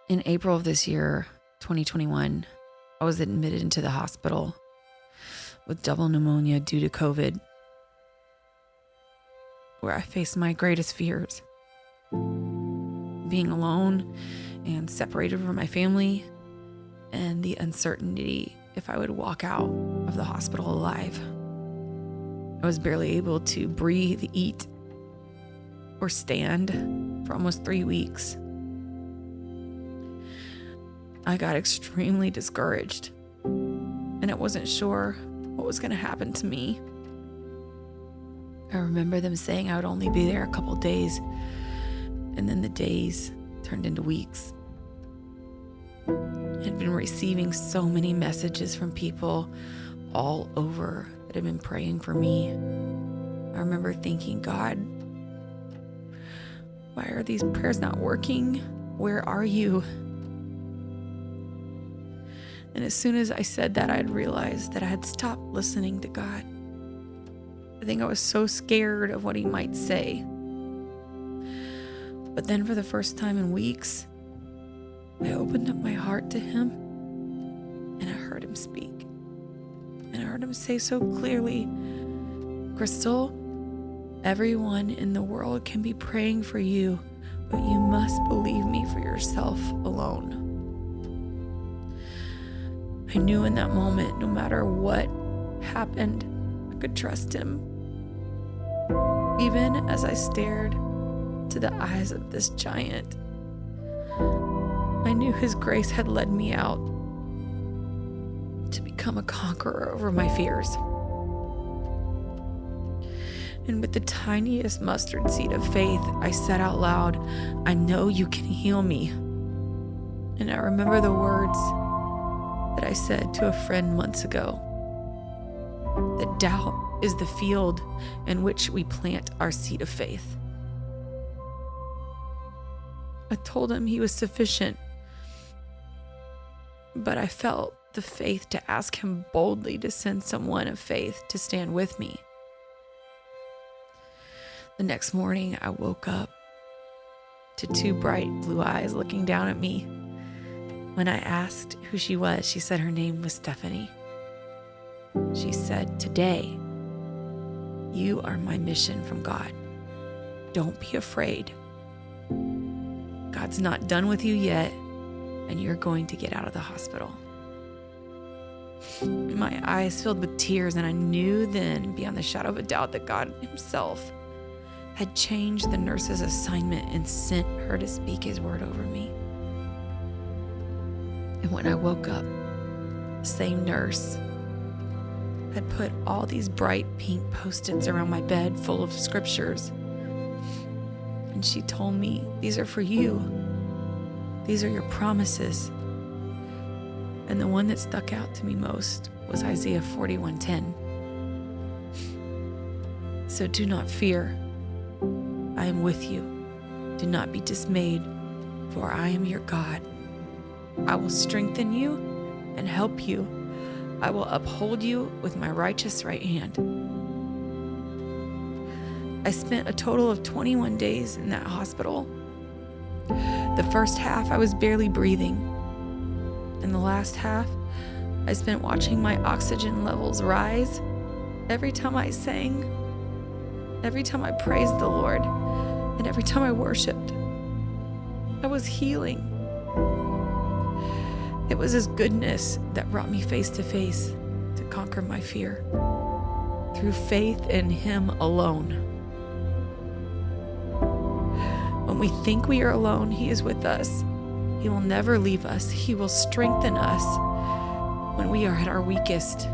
In April of this year, 2021, I was admitted into the hospital with double pneumonia due to COVID, where I faced my greatest fears. Being alone and separated from my family, and the uncertainty if I would walk out of the hospital alive. I was barely able to breathe, eat, or stand for almost 3 weeks. I got extremely discouraged, and I wasn't sure what was going to happen to me. I remember them saying I would only be there a couple days, and then the days turned into weeks. I had been receiving so many messages from people all over that had been praying for me. I remember thinking, God, why are these prayers not working? Where are you? And as soon as I said that, I'd realized that I had stopped listening to God. I think I was so scared of what he might say. But then for the first time in weeks, I opened up my heart to him, and I heard him speak. And I heard him say so clearly, Crystal, everyone in the world can be praying for you, but you must believe me for yourself alone. I knew in that moment, no matter what happened, I could trust him. Even as I stared to the eyes of this giant, I knew his grace had led me out to become a conqueror over my fears. And with the tiniest mustard seed of faith, I said out loud, I know you can heal me. And I remember the words that I said to a friend months ago, that doubt is the field in which we plant our seed of faith. I told him he was sufficient, but I felt the faith to ask him boldly to send someone of faith to stand with me. The next morning, I woke up to 2 bright blue eyes looking down at me. When I asked who she was, she said her name was Stephanie. She said, today, you are my mission from God. Don't be afraid. God's not done with you yet, and you're going to get out of the hospital. My eyes filled with tears, and I knew then, beyond the shadow of a doubt, that God himself had changed the nurse's assignment and sent her to speak his word over me. And when I woke up, the same nurse had put all these bright pink Post-its around my bed full of scriptures. And she told me, these are for you. These are your promises. And the one that stuck out to me most was Isaiah 41:10. So do not fear. I am with you. Do not be dismayed, for I am your God. I will strengthen you and help you. I will uphold you with my righteous right hand. I spent a total of 21 days in that hospital. The first half, I was barely breathing. And the last half, I spent watching my oxygen levels rise. Every time I sang, every time I praised the Lord, and every time I worshiped, I was healing. It was His goodness that brought me face to face to conquer my fear through faith in Him alone. When we think we are alone, He is with us. He will never leave us. He will strengthen us when we are at our weakest.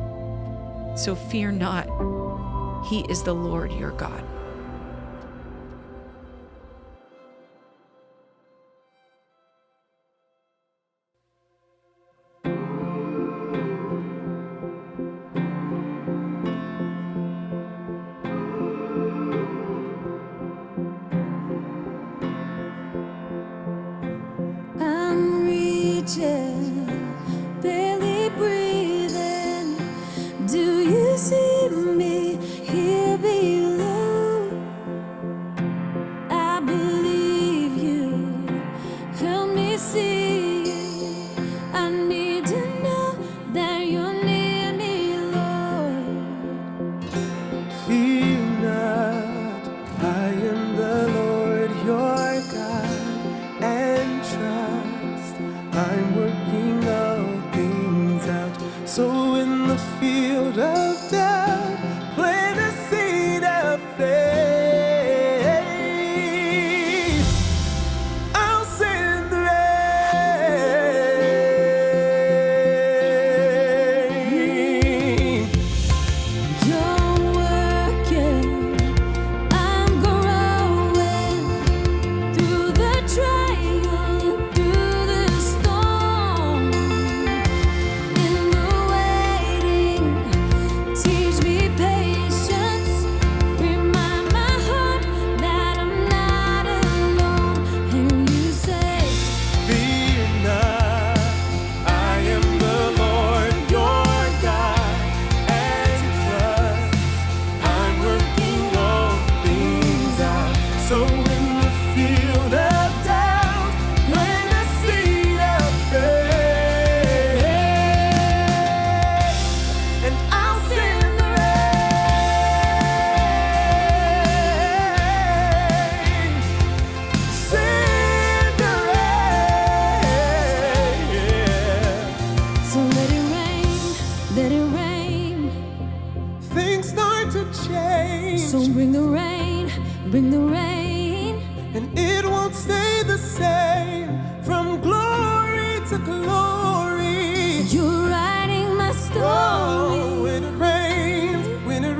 So fear not. He is the Lord your God. I'm reaching, barely breathing. Do you see me here below? bring the rain, bring the rain. And it won't stay the same from glory to glory. You're writing my story. Oh, when it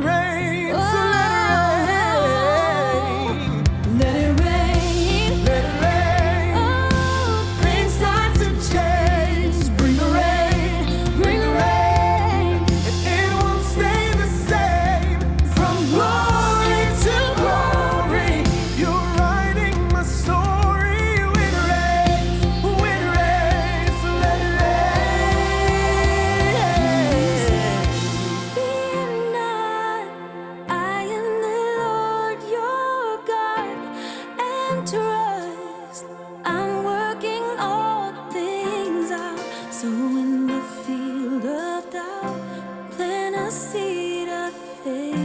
rains, so let it rain. Let it rain. Let it rain. Oh, Things start to change. Bring the rain, bring the rain. and it won't stay the same from glory to glory. You're writing my story. When it rains, so let it rain. Fear not, I am the Lord your God, and trust, I'm working all things out. So in the field of doubt, plant a seed of faith.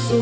So